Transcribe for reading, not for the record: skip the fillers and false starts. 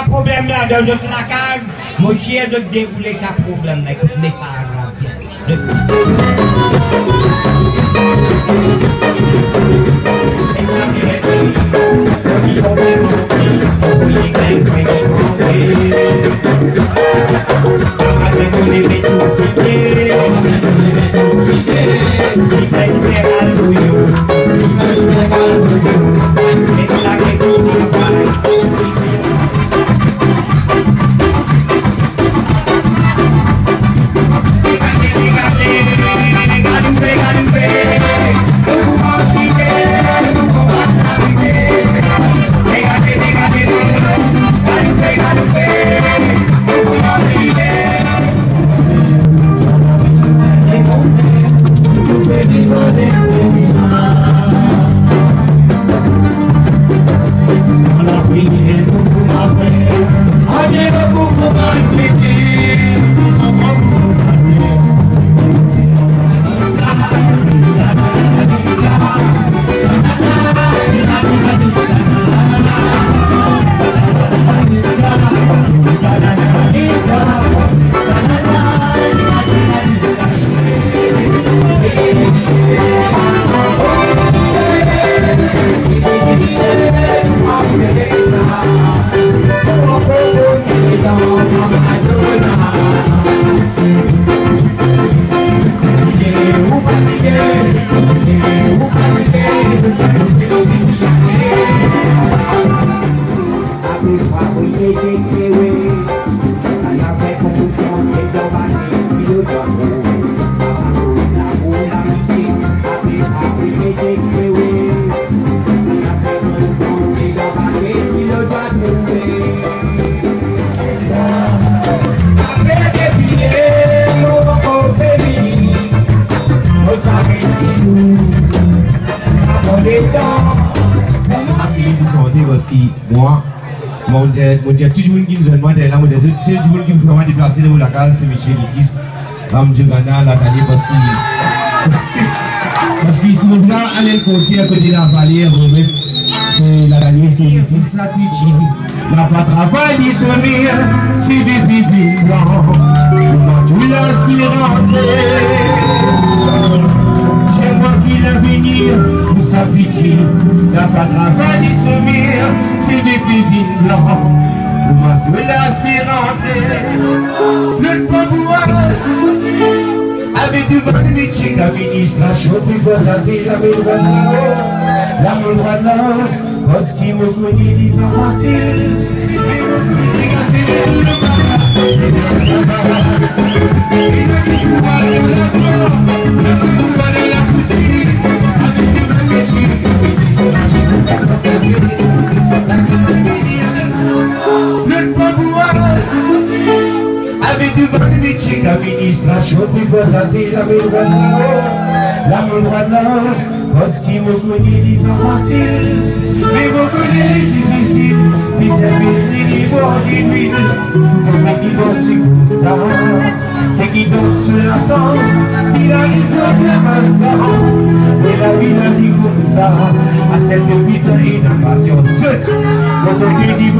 un problème là dans notre la case, mon chien de dérouler sa problème là, écoute message là bien. Moi, on dit toujours qui nous demande là, on dit c'est tout le monde qui veut vraiment déplacer dans la case, c'est Michel Litis, je Ghana, la Thalie parce que si on vient aller le concert côté la vallée, c'est la Thalie, c'est Litis, ça pichi, la pas travail, sonner, c'est bibi blanc, tout l'aspirant. C'est moi qui l'avenir, sa pitié, la pas travail, sommeil, c'est des pépines blancs. Moi, c'est l'aspirante, le pouvoir, avec du bon métier, l'administration, puis bon asile, avec le droit de l'amour droit de l'homme, parce qu'il me connaît, il va facile. Le pouvoir avec du bon métier, l'administration, puis bon asile, avec le droit de l'amour droit de l'homme, parce qu'il me connaît, il va facile. Mais vous connaissez les difficiles, les services, les niveaux du nuit, mais qui vont sur ça, c'est qui tombe sur la sang, il a raison bien mal ça, mais la vie n'a dit comme ça, à cette puissance et la patience, quand on dit